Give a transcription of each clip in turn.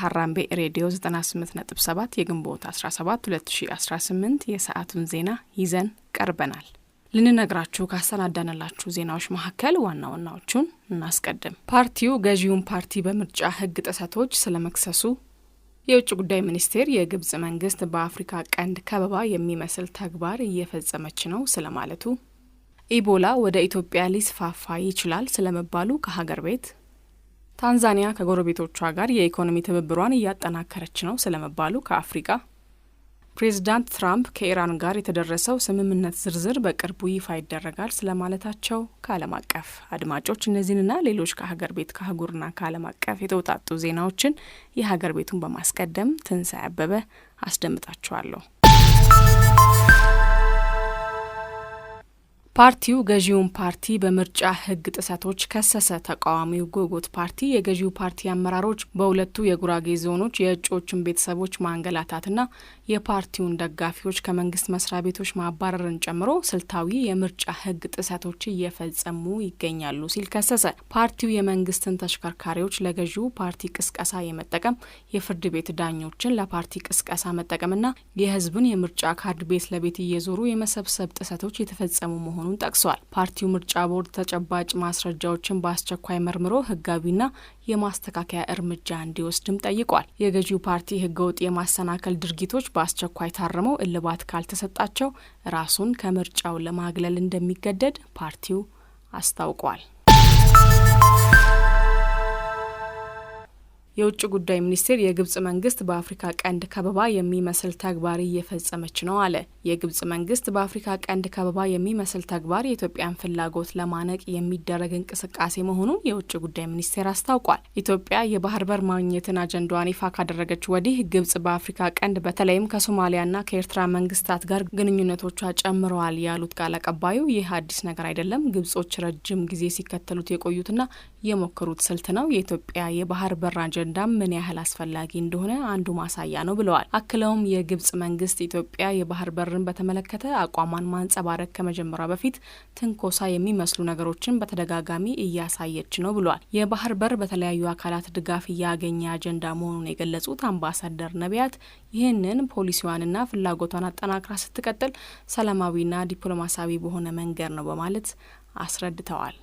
ሀራምቤ ሬዲዮ 98.7 የግንቦት 17 2018 የሰዓቱን ዜና ይዘን ቀርበናል። ልንነግራችሁ ካሰናዳንላችሁ ዜናዎች መካከል ዋና ዋናዎቹን እናስቀድም። ፓርቲው ገዢውን ፓርቲ በምርጫ ህግ ጥሰቶች ስለመክሰሱ፣ የውጭ ጉዳይ ሚኒስቴር የግብጽ መንግስት በአፍሪካ ቀንድ ከበባ የሚመስል ተግባር እየፈጸመች ነው ስለማለቱ፣ ኢቦላ ወደ ኢትዮጵያ ሊስፋፋ ይችላል ስለመባሉ ከሀገር ቤት፣ ታንዛኒያ ከጎረቤቶቿ ጋር የኢኮኖሚ ትብብሯን እያጠናከረች ነው ስለመባሉ ከአፍሪካ፣ ፕሬዝዳንት ትራምፕ ከኢራን ጋር የተደረሰው ስምምነት ዝርዝር በቅርቡ ይፋ ይደረጋል ስለማለታቸው ከዓለም አቀፍ። አድማጮች እነዚህንና ሌሎች ከሀገር ቤት ከአህጉርና ከዓለም አቀፍ የተውጣጡ ዜናዎችን የሀገር ቤቱን በማስቀደም ትንሳኤ አበበ አስደምጣችኋለሁ። ፓርቲው ገዢውን ፓርቲ በምርጫ ህግ ጥሰቶች ከሰሰ። ተቃዋሚው ጎጎት ፓርቲ የገዢው ፓርቲ አመራሮች በሁለቱ የጉራጌ ዞኖች የእጩዎችን ቤተሰቦች ማንገላታትና የፓርቲውን ደጋፊዎች ከመንግስት መስሪያ ቤቶች ማባረርን ጨምሮ ስልታዊ የምርጫ ህግ ጥሰቶች እየፈጸሙ ይገኛሉ ሲል ከሰሰ። ፓርቲው የመንግስትን ተሽከርካሪዎች ለገዢው ፓርቲ ቅስቀሳ የመጠቀም፣ የፍርድ ቤት ዳኞችን ለፓርቲ ቅስቀሳ መጠቀምና የህዝብን የምርጫ ካርድ ቤት ለቤት እየዞሩ የመሰብሰብ ጥሰቶች የተፈጸሙ መሆኑን ጠቅሷል። ፓርቲው ምርጫ ቦርድ ተጨባጭ ማስረጃዎችን በአስቸኳይ መርምሮ ህጋዊና የማስተካከያ እርምጃ እንዲወስድም ጠይቋል። የገዢው ፓርቲ ህገወጥ የማሰናከል ድርጊቶች በአስቸኳይ ታርመው እልባት ካልተሰጣቸው ራሱን ከምርጫው ለማግለል እንደሚገደድ ፓርቲው አስታውቋል። የውጭ ጉዳይ ሚኒስቴር የግብጽ መንግስት በአፍሪካ ቀንድ ከበባ የሚመስል ተግባር እየፈጸመች ነው አለ። የግብጽ መንግስት በአፍሪካ ቀንድ ከበባ የሚመስል ተግባር የኢትዮጵያን ፍላጎት ለማነቅ የሚደረግ እንቅስቃሴ መሆኑን የውጭ ጉዳይ ሚኒስቴር አስታውቋል። ኢትዮጵያ የባህር በር ማግኘትን አጀንዳዋን ይፋ ካደረገች ወዲህ ግብጽ በአፍሪካ ቀንድ በተለይም ከሶማሊያና ከኤርትራ መንግስታት ጋር ግንኙነቶቿ ጨምረዋል ያሉት ቃል አቀባዩ ይህ አዲስ ነገር አይደለም፣ ግብጾች ረጅም ጊዜ ሲከተሉት የቆዩትና የሞከሩት ስልት ነው። የኢትዮጵያ የባህር በር አጀንዳ ምን ያህል አስፈላጊ እንደሆነ አንዱ ማሳያ ነው ብለዋል። አክለውም የግብጽ መንግስት ኢትዮጵያ የባህር በርን በተመለከተ አቋሟን ማንጸባረቅ ከመጀመሯ በፊት ትንኮሳ የሚመስሉ ነገሮችን በተደጋጋሚ እያሳየች ነው ብለዋል። የባህር በር በተለያዩ አካላት ድጋፍ እያገኘ አጀንዳ መሆኑን የገለጹት አምባሳደር ነቢያት ይህንን ፖሊሲዋንና ፍላጎቷን አጠናክራ ስትቀጥል ሰላማዊና ዲፕሎማሲያዊ በሆነ መንገድ ነው በማለት አስረድተዋል።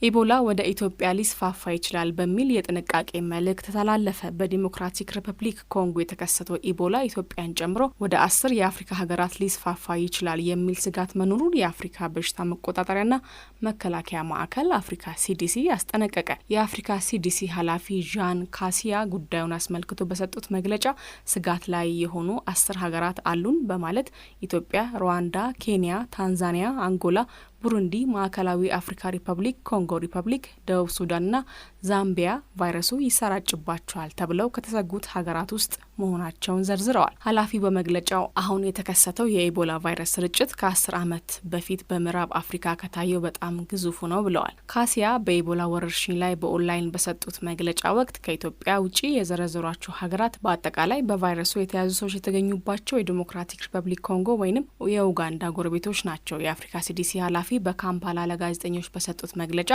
ኢቦላ ወደ ኢትዮጵያ ሊስፋፋ ይችላል በሚል የጥንቃቄ መልእክት ተላለፈ። በዲሞክራቲክ ሪፐብሊክ ኮንጎ የተከሰተው ኢቦላ ኢትዮጵያን ጨምሮ ወደ 10 የአፍሪካ ሀገራት ሊስፋፋ ይችላል የሚል ስጋት መኖሩን የአፍሪካ በሽታ መቆጣጠሪያና መከላከያ ማዕከል አፍሪካ ሲዲሲ አስጠነቀቀ። የአፍሪካ ሲዲሲ ኃላፊ ዣን ካሲያ ጉዳዩን አስመልክቶ በሰጡት መግለጫ ስጋት ላይ የሆኑ 10 ሀገራት አሉን በማለት ኢትዮጵያ፣ ሩዋንዳ፣ ኬንያ፣ ታንዛኒያ፣ አንጎላ፣ ቡሩንዲ፣ ማዕከላዊ አፍሪካ ሪፐብሊክ፣ ኮንጎ ሪፐብሊክ፣ ደቡብ ሱዳንና ዛምቢያ ቫይረሱ ይሰራጭባቸዋል ተብለው ከተሰጉት ሀገራት ውስጥ መሆናቸውን ዘርዝረዋል። ኃላፊው በመግለጫው አሁን የተከሰተው የኢቦላ ቫይረስ ስርጭት ከ10 ዓመት በፊት በምዕራብ አፍሪካ ከታየው በጣም ግዙፉ ነው ብለዋል። ካሲያ በኢቦላ ወረርሽኝ ላይ በኦንላይን በሰጡት መግለጫ ወቅት ከኢትዮጵያ ውጪ የዘረዘሯቸው ሀገራት በአጠቃላይ በቫይረሱ የተያዙ ሰዎች የተገኙባቸው የዲሞክራቲክ ሪፐብሊክ ኮንጎ ወይም የኡጋንዳ ጎረቤቶች ናቸው። የአፍሪካ ሲዲሲ ኃላፊ በካምፓላ ለጋዜጠኞች በሰጡት መግለጫ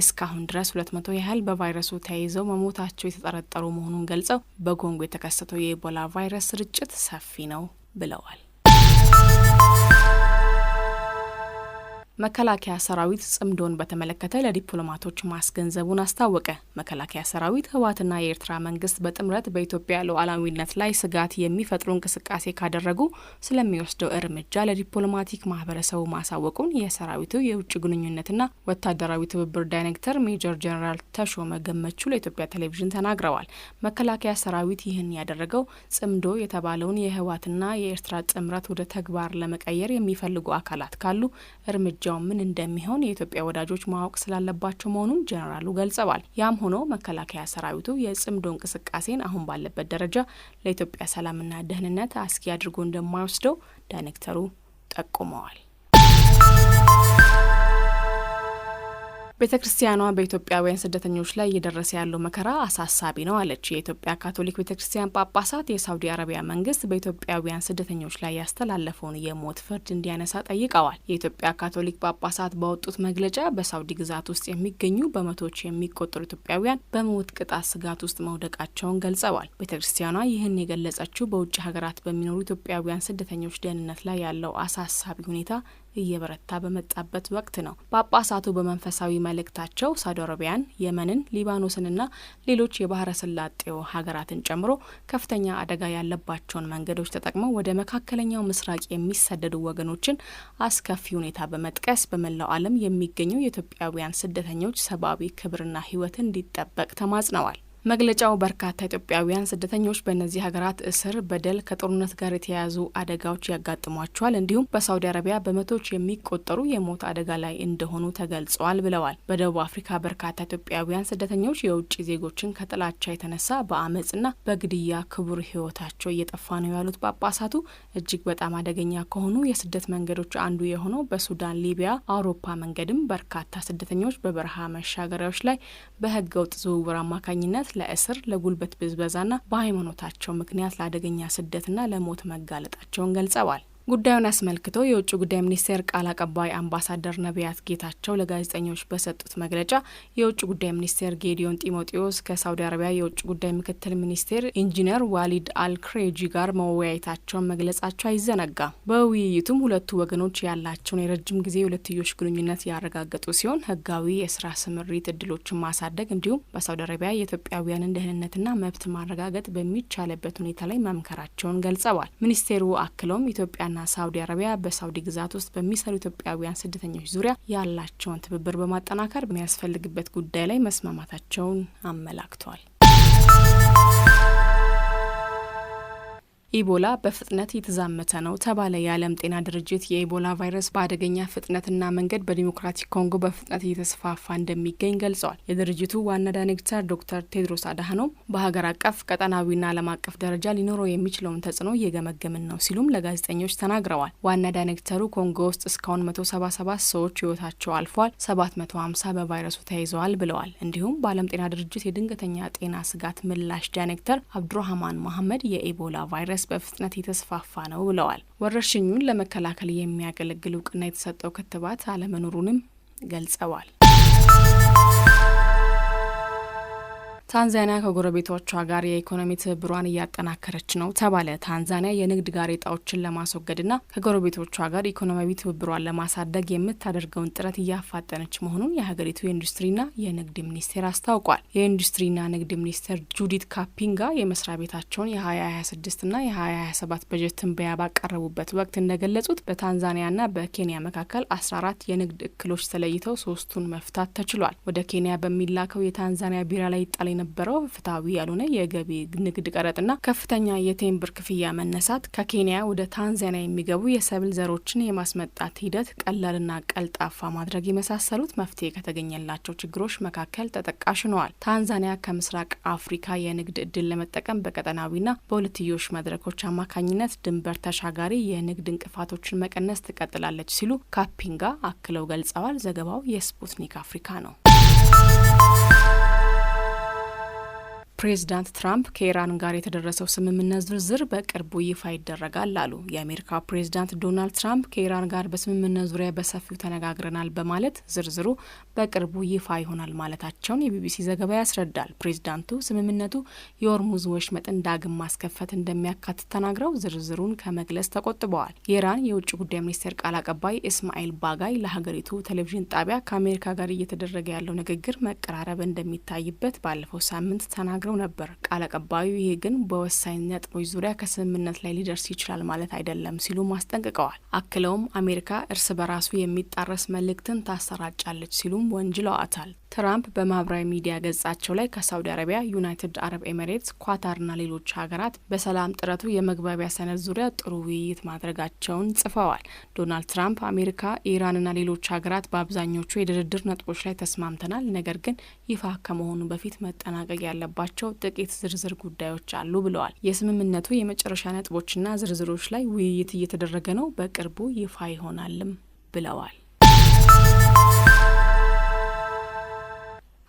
እስካሁን ድረስ 200 ያህል በቫይረሱ ተይዘው መሞታቸው የተጠረጠሩ መሆኑን ገልጸው በኮንጎ የተከሰተው የኢቦላ ቫይረስ ስርጭት ሰፊ ነው ብለዋል። መከላከያ ሰራዊት ጽምዶን በተመለከተ ለዲፕሎማቶች ማስገንዘቡን አስታወቀ። መከላከያ ሰራዊት ህወሓትና የኤርትራ መንግስት በጥምረት በኢትዮጵያ ሉዓላዊነት ላይ ስጋት የሚፈጥሩ እንቅስቃሴ ካደረጉ ስለሚወስደው እርምጃ ለዲፕሎማቲክ ማህበረሰቡ ማሳወቁን የሰራዊቱ የውጭ ግንኙነትና ወታደራዊ ትብብር ዳይሬክተር ሜጀር ጀነራል ተሾመ ገመቹ ለኢትዮጵያ ቴሌቪዥን ተናግረዋል። መከላከያ ሰራዊት ይህን ያደረገው ጽምዶ የተባለውን የህወሓትና የኤርትራ ጥምረት ወደ ተግባር ለመቀየር የሚፈልጉ አካላት ካሉ እርምጃ እርምጃው ምን እንደሚሆን የኢትዮጵያ ወዳጆች ማወቅ ስላለባቸው መሆኑን ጄኔራሉ ገልጸዋል። ያም ሆኖ መከላከያ ሰራዊቱ የጽምዶ እንቅስቃሴን አሁን ባለበት ደረጃ ለኢትዮጵያ ሰላምና ደህንነት አስጊ አድርጎ እንደማይወስደው ዳይሬክተሩ ጠቁመዋል። ቤተክርስቲያኗ በኢትዮጵያውያን ስደተኞች ላይ እየደረሰ ያለው መከራ አሳሳቢ ነው አለች። የኢትዮጵያ ካቶሊክ ቤተክርስቲያን ጳጳሳት የሳውዲ አረቢያ መንግስት በኢትዮጵያውያን ስደተኞች ላይ ያስተላለፈውን የሞት ፍርድ እንዲያነሳ ጠይቀዋል። የኢትዮጵያ ካቶሊክ ጳጳሳት ባወጡት መግለጫ በሳውዲ ግዛት ውስጥ የሚገኙ በመቶዎች የሚቆጠሩ ኢትዮጵያውያን በሞት ቅጣት ስጋት ውስጥ መውደቃቸውን ገልጸዋል። ቤተክርስቲያኗ ይህን የገለጸችው በውጭ ሀገራት በሚኖሩ ኢትዮጵያውያን ስደተኞች ደህንነት ላይ ያለው አሳሳቢ ሁኔታ እየበረታ በመጣበት ወቅት ነው። ጳጳሳቱ በመንፈሳዊ መልእክታቸው ሳውዲ አረቢያን፣ የመንን፣ ሊባኖስንና ሌሎች የባህረ ሰላጤው ሀገራትን ጨምሮ ከፍተኛ አደጋ ያለባቸውን መንገዶች ተጠቅመው ወደ መካከለኛው ምስራቅ የሚሰደዱ ወገኖችን አስከፊ ሁኔታ በመጥቀስ በመላው ዓለም የሚገኙ የኢትዮጵያውያን ስደተኞች ሰብአዊ ክብርና ሕይወት እንዲጠበቅ ተማጽነዋል። መግለጫው በርካታ ኢትዮጵያውያን ስደተኞች በእነዚህ ሀገራት እስር፣ በደል፣ ከጦርነት ጋር የተያያዙ አደጋዎች ያጋጥሟቸዋል፣ እንዲሁም በሳውዲ አረቢያ በመቶዎች የሚቆጠሩ የሞት አደጋ ላይ እንደሆኑ ተገልጸዋል ብለዋል። በደቡብ አፍሪካ በርካታ ኢትዮጵያውያን ስደተኞች የውጭ ዜጎችን ከጥላቻ የተነሳ በአመፅና በግድያ ክቡር ሕይወታቸው እየጠፋ ነው ያሉት ጳጳሳቱ እጅግ በጣም አደገኛ ከሆኑ የስደት መንገዶች አንዱ የሆነው በሱዳን፣ ሊቢያ፣ አውሮፓ መንገድም በርካታ ስደተኞች በበረሃ መሻገሪያዎች ላይ በህገወጥ ዝውውር አማካኝነት ለእስር፣ ለጉልበት ብዝበዛና በሃይማኖታቸው ምክንያት ለአደገኛ ስደትና ለሞት መጋለጣቸውን ገልጸዋል። ጉዳዩን አስመልክቶ የውጭ ጉዳይ ሚኒስቴር ቃል አቀባይ አምባሳደር ነቢያት ጌታቸው ለጋዜጠኞች በሰጡት መግለጫ የውጭ ጉዳይ ሚኒስቴር ጌዲዮን ጢሞቴዎስ ከሳውዲ አረቢያ የውጭ ጉዳይ ምክትል ሚኒስቴር ኢንጂነር ዋሊድ አልክሬጂ ጋር መወያየታቸውን መግለጻቸው አይዘነጋም። በውይይቱም ሁለቱ ወገኖች ያላቸውን የረጅም ጊዜ የሁለትዮሽ ግንኙነት ያረጋገጡ ሲሆን ህጋዊ የስራ ስምሪት እድሎችን ማሳደግ እንዲሁም በሳውዲ አረቢያ የኢትዮጵያውያንን ደህንነትና መብት ማረጋገጥ በሚቻልበት ሁኔታ ላይ መምከራቸውን ገልጸዋል። ሚኒስቴሩ አክለውም ኢትዮጵያና ሳውዲ አረቢያ በሳውዲ ግዛት ውስጥ በሚሰሩ ኢትዮጵያውያን ስደተኞች ዙሪያ ያላቸውን ትብብር በማጠናከር በሚያስፈልግበት ጉዳይ ላይ መስማማታቸውን አመላክተዋል። ኢቦላ በፍጥነት የተዛመተ ነው ተባለ። የዓለም ጤና ድርጅት የኢቦላ ቫይረስ በአደገኛ ፍጥነትና መንገድ በዲሞክራቲክ ኮንጎ በፍጥነት እየተስፋፋ እንደሚገኝ ገልጸዋል። የድርጅቱ ዋና ዳይሬክተር ዶክተር ቴድሮስ አድሃኖም በሀገር አቀፍ ቀጠናዊና ዓለም አቀፍ ደረጃ ሊኖረው የሚችለውን ተጽዕኖ እየገመገምን ነው ሲሉም ለጋዜጠኞች ተናግረዋል። ዋና ዳይሬክተሩ ኮንጎ ውስጥ እስካሁን 177 ሰዎች ህይወታቸው አልፏል፣ 750 በቫይረሱ ተይዘዋል ብለዋል። እንዲሁም በዓለም ጤና ድርጅት የድንገተኛ ጤና ስጋት ምላሽ ዳይሬክተር አብዱራህማን መሐመድ የኢቦላ ቫይረስ በፍጥነት የተስፋፋ ነው ብለዋል። ወረርሽኙን ለመከላከል የሚያገለግል እውቅና የተሰጠው ክትባት አለመኖሩንም ገልጸዋል። ታንዛኒያ ከጎረቤቶቿ ጋር የኢኮኖሚ ትብብሯን እያጠናከረች ነው ተባለ። ታንዛኒያ የንግድ ጋሬጣዎችን ለማስወገድና ከጎረቤቶቿ ጋር ኢኮኖሚያዊ ትብብሯን ለማሳደግ የምታደርገውን ጥረት እያፋጠነች መሆኑን የሀገሪቱ የኢንዱስትሪና የንግድ ሚኒስቴር አስታውቋል። የኢንዱስትሪና ንግድ ሚኒስቴር ጁዲት ካፒንጋ የመስሪያ ቤታቸውን የ2026ና የ2027 በጀት ትንበያ ባቀረቡበት ወቅት እንደገለጹት በታንዛኒያና በኬንያ መካከል 14 የንግድ እክሎች ተለይተው 3ቱን መፍታት ተችሏል። ወደ ኬንያ በሚላከው የታንዛኒያ ቢራ ላይ ይጣል የነበረው ፍትሐዊ ያልሆነ የገቢ ንግድ ቀረጥና ከፍተኛ የቴምብር ክፍያ መነሳት ከኬንያ ወደ ታንዛኒያ የሚገቡ የሰብል ዘሮችን የማስመጣት ሂደት ቀላልና ቀልጣፋ ማድረግ የመሳሰሉት መፍትሄ ከተገኘላቸው ችግሮች መካከል ተጠቃሽ ሆነዋል። ታንዛኒያ ከምስራቅ አፍሪካ የንግድ እድል ለመጠቀም በቀጠናዊና በሁለትዮሽ መድረኮች አማካኝነት ድንበር ተሻጋሪ የንግድ እንቅፋቶችን መቀነስ ትቀጥላለች ሲሉ ካፒንጋ አክለው ገልጸዋል። ዘገባው የስፑትኒክ አፍሪካ ነው። ፕሬዚዳንት ትራምፕ ከኢራን ጋር የተደረሰው ስምምነት ዝርዝር በቅርቡ ይፋ ይደረጋል አሉ። የአሜሪካ ፕሬዚዳንት ዶናልድ ትራምፕ ከኢራን ጋር በስምምነት ዙሪያ በሰፊው ተነጋግረናል በማለት ዝርዝሩ በቅርቡ ይፋ ይሆናል ማለታቸውን የቢቢሲ ዘገባ ያስረዳል። ፕሬዚዳንቱ ስምምነቱ የሆርሙዝ ወሽመጥን ዳግም ማስከፈት እንደሚያካትት ተናግረው ዝርዝሩን ከመግለጽ ተቆጥበዋል። የኢራን የውጭ ጉዳይ ሚኒስቴር ቃል አቀባይ እስማኤል ባጋይ ለሀገሪቱ ቴሌቪዥን ጣቢያ ከአሜሪካ ጋር እየተደረገ ያለው ንግግር መቀራረብ እንደሚታይበት ባለፈው ሳምንት ተናግረው ነበር። ቃል አቀባዩ ይሄ ግን በወሳኝ ነጥቦች ዙሪያ ከስምምነት ላይ ሊደርስ ይችላል ማለት አይደለም ሲሉ አስጠንቅቀዋል። አክለውም አሜሪካ እርስ በራሱ የሚጣረስ መልእክትን ታሰራጫለች ሲሉም ወንጅለዋታል። ትራምፕ በማህበራዊ ሚዲያ ገጻቸው ላይ ከሳውዲ አረቢያ፣ ዩናይትድ አረብ ኤሚሬትስ፣ ኳታርና ሌሎች ሀገራት በሰላም ጥረቱ የመግባቢያ ሰነድ ዙሪያ ጥሩ ውይይት ማድረጋቸውን ጽፈዋል። ዶናልድ ትራምፕ አሜሪካ፣ ኢራንና ሌሎች ሀገራት በአብዛኞቹ የድርድር ነጥቦች ላይ ተስማምተናል፣ ነገር ግን ይፋ ከመሆኑ በፊት መጠናቀቅ ያለባቸው ጥቂት ዝርዝር ጉዳዮች አሉ ብለዋል። የስምምነቱ የመጨረሻ ነጥቦችና ዝርዝሮች ላይ ውይይት እየተደረገ ነው፣ በቅርቡ ይፋ ይሆናልም ብለዋል።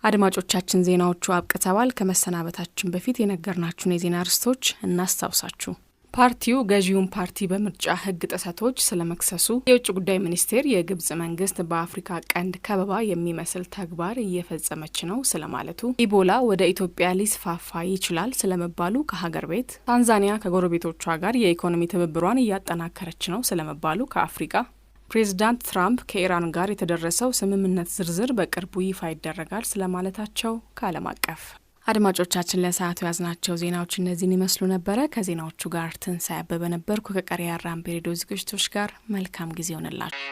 አድማጮቻችን ዜናዎቹ አብቅተዋል። ከመሰናበታችን በፊት የነገርናችሁን የዜና ርዕሶች እናስታውሳችሁ። ፓርቲው ገዢውን ፓርቲ በምርጫ ሕግ ጥሰቶች ስለመክሰሱ፣ የውጭ ጉዳይ ሚኒስቴር የግብጽ መንግስት በአፍሪካ ቀንድ ከበባ የሚመስል ተግባር እየፈጸመች ነው ስለማለቱ፣ ኢቦላ ወደ ኢትዮጵያ ሊስፋፋ ይችላል ስለመባሉ ከሀገር ቤት፣ ታንዛኒያ ከጎረቤቶቿ ጋር የኢኮኖሚ ትብብሯን እያጠናከረች ነው ስለመባሉ ከአፍሪካ፣ ፕሬዚዳንት ትራምፕ ከኢራን ጋር የተደረሰው ስምምነት ዝርዝር በቅርቡ ይፋ ይደረጋል ስለማለታቸው ከዓለም አቀፍ። አድማጮቻችን ለሰዓቱ ያዝናቸው ዜናዎች እነዚህን ይመስሉ ነበረ። ከዜናዎቹ ጋር ትንሳኤ አበበ ነበርኩ። ከቀሪ የአራምቤ ሬዲዮ ዝግጅቶች ጋር መልካም ጊዜ ይሆንላችሁ።